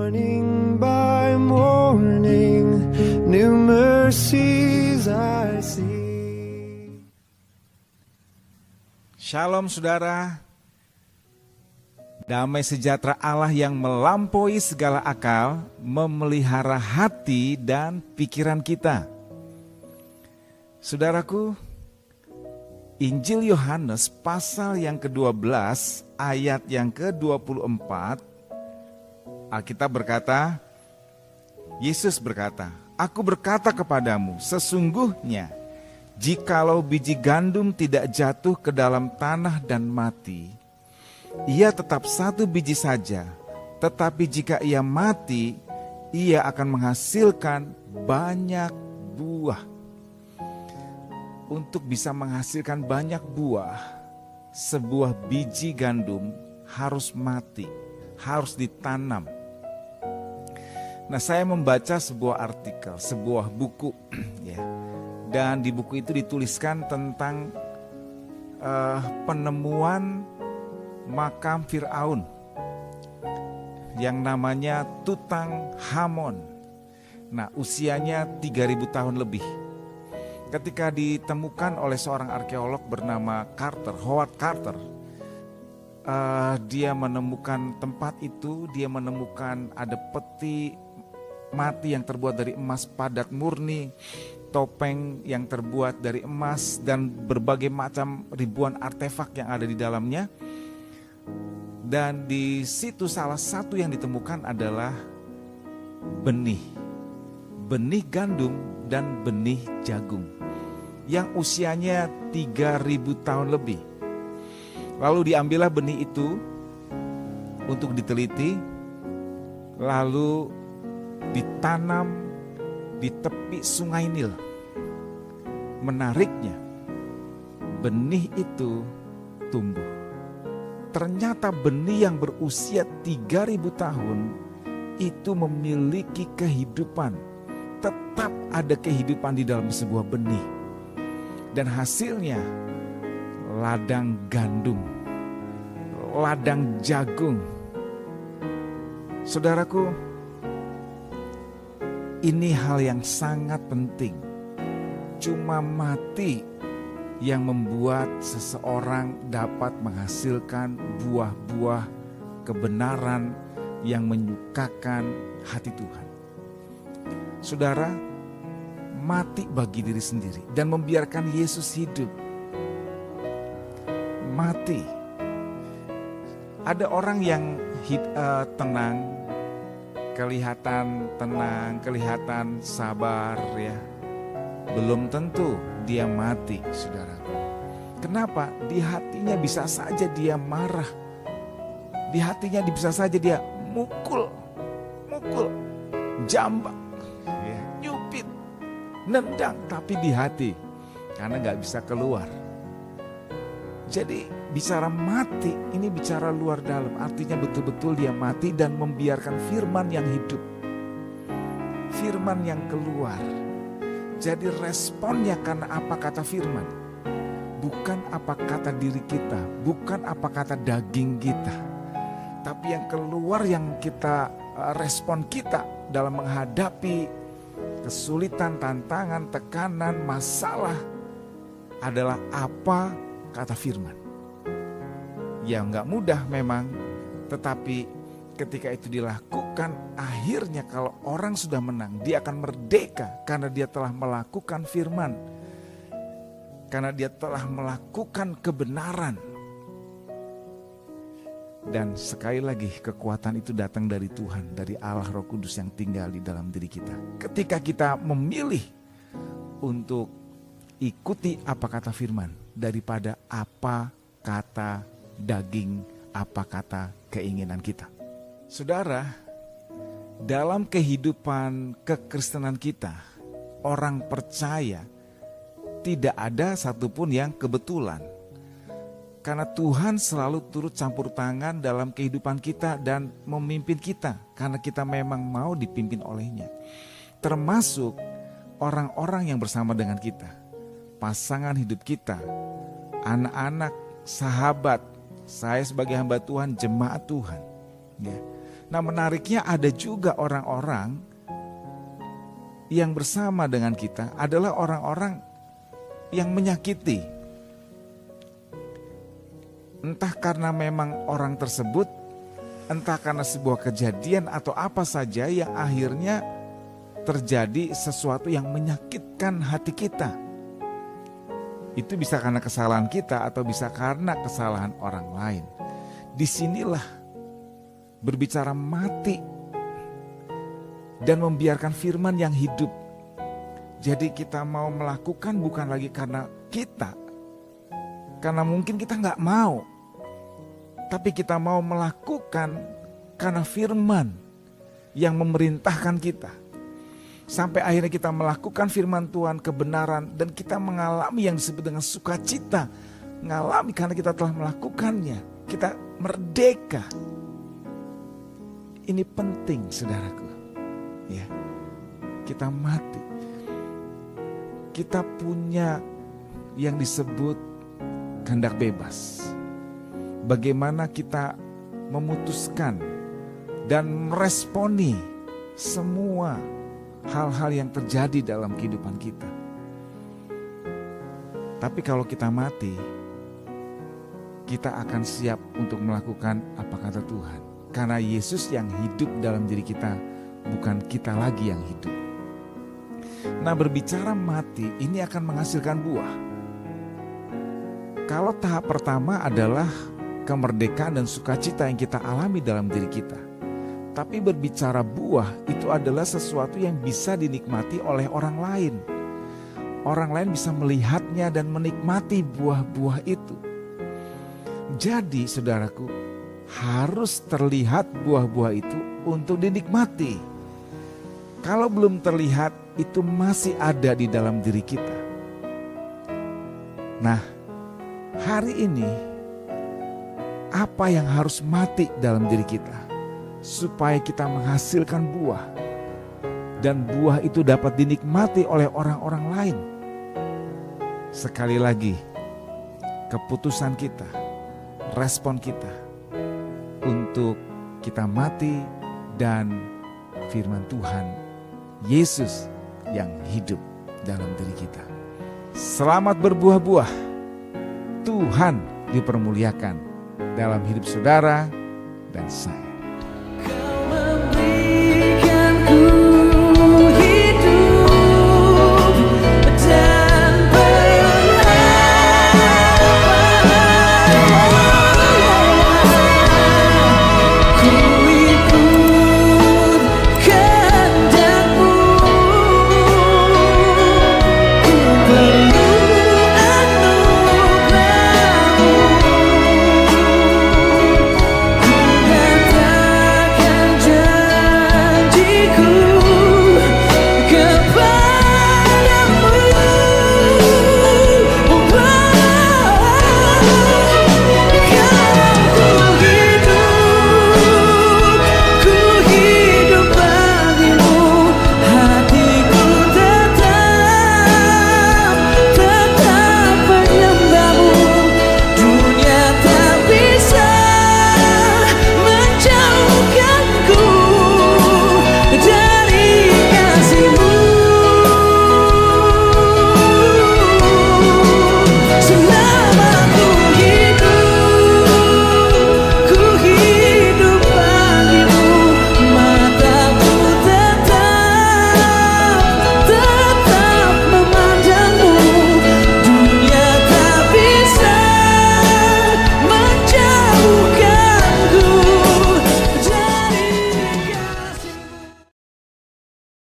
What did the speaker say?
Morning by morning, new mercies I see. Shalom saudara. Damai sejahtera Allah yang melampaui segala akal memelihara hati dan pikiran kita. Saudaraku, Injil Yohanes pasal yang ke-12 ayat yang ke-24, Alkitab berkata, Yesus berkata, "Aku berkata kepadamu, sesungguhnya jikalau biji gandum tidak jatuh ke dalam tanah dan mati, ia tetap satu biji saja, tetapi jika ia mati, ia akan menghasilkan banyak buah." Untuk bisa menghasilkan banyak buah, sebuah biji gandum harus mati, harus ditanam. Nah, saya membaca sebuah artikel, sebuah buku, ya. Dan di buku itu dituliskan tentang penemuan makam Firaun yang namanya Tutankhamun. Nah, usianya 3000 tahun lebih. Ketika ditemukan oleh seorang arkeolog bernama Howard Carter, dia menemukan tempat itu, dia menemukan ada peti mati yang terbuat dari emas padat murni, topeng yang terbuat dari emas, dan berbagai macam ribuan artefak yang ada di dalamnya. Dan di situ salah satu yang ditemukan adalah benih gandum dan benih jagung yang usianya 3000 tahun lebih. Lalu diambillah benih itu untuk diteliti, lalu ditanam di tepi sungai Nil. Menariknya, benih itu tumbuh. Ternyata benih yang berusia 3000 tahun itu memiliki kehidupan. Tetap ada kehidupan di dalam sebuah benih. Dan hasilnya ladang gandum, ladang jagung. Saudaraku, ini hal yang sangat penting. Cuma mati yang membuat seseorang dapat menghasilkan buah-buah kebenaran yang menyukakan hati Tuhan. Saudara, mati bagi diri sendiri dan membiarkan Yesus hidup. Mati. Ada orang yang tenang, kelihatan tenang, kelihatan sabar, ya. Belum tentu dia mati, saudara. Kenapa? Di hatinya bisa saja dia marah. Di hatinya bisa saja dia mukul, jambak, ya, nyupit, nendang, tapi di hati, karena gak bisa keluar. Jadi bicara mati, ini bicara luar dalam. Artinya betul-betul dia mati dan membiarkan firman yang hidup, firman yang keluar. Jadi responnya karena apa kata firman, bukan apa kata diri kita, bukan apa kata daging kita, tapi yang keluar, yang kita respon kita dalam menghadapi kesulitan, tantangan, tekanan, masalah adalah apa kata firman. Ya gak mudah memang, tetapi ketika itu dilakukan, akhirnya kalau orang sudah menang, dia akan merdeka karena dia telah melakukan firman, karena dia telah melakukan kebenaran. Dan sekali lagi, kekuatan itu datang dari Tuhan, dari Allah Roh Kudus yang tinggal di dalam diri kita. Ketika kita memilih untuk ikuti apa kata firman daripada apa kata daging, apa kata keinginan kita. Saudara, dalam kehidupan kekristenan kita, orang percaya tidak ada satupun yang kebetulan. Karena Tuhan selalu turut campur tangan dalam kehidupan kita dan memimpin kita, karena kita memang mau dipimpin olehnya. Termasuk orang-orang yang bersama dengan kita, pasangan hidup kita, anak-anak, sahabat, saya sebagai hamba Tuhan, jemaat Tuhan. Ya. Nah, menariknya ada juga orang-orang yang bersama dengan kita adalah orang-orang yang menyakiti. Entah karena memang orang tersebut, entah karena sebuah kejadian atau apa saja yang akhirnya terjadi sesuatu yang menyakitkan hati kita. Itu bisa karena kesalahan kita atau bisa karena kesalahan orang lain. Disinilah berbicara mati dan membiarkan firman yang hidup. Jadi kita mau melakukan bukan lagi karena kita, karena mungkin kita nggak mau, tapi kita mau melakukan karena firman yang memerintahkan kita. Sampai akhirnya kita melakukan firman Tuhan, kebenaran, dan kita mengalami yang disebut dengan sukacita. Mengalami karena kita telah melakukannya. Kita merdeka. Ini penting, saudaraku. Ya, kita mati. Kita punya yang disebut kehendak bebas. Bagaimana kita memutuskan dan meresponi semua hal-hal yang terjadi dalam kehidupan kita. Tapi kalau kita mati, kita akan siap untuk melakukan apa kata Tuhan. Karena Yesus yang hidup dalam diri kita, bukan kita lagi yang hidup. Nah, berbicara mati ini akan menghasilkan buah. Kalau tahap pertama adalah kemerdekaan dan sukacita yang kita alami dalam diri kita. Tapi berbicara buah itu adalah sesuatu yang bisa dinikmati oleh orang lain. Orang lain bisa melihatnya dan menikmati buah-buah itu. Jadi saudaraku, harus terlihat buah-buah itu untuk dinikmati. Kalau belum terlihat, itu masih ada di dalam diri kita. Nah, hari ini apa yang harus mati dalam diri kita? Supaya kita menghasilkan buah. Dan buah itu dapat dinikmati oleh orang-orang lain. Sekali lagi, keputusan kita, respon kita untuk kita mati dan firman Tuhan, Yesus yang hidup dalam diri kita. Selamat berbuah-buah. Tuhan dipermuliakan dalam hidup saudara dan saya.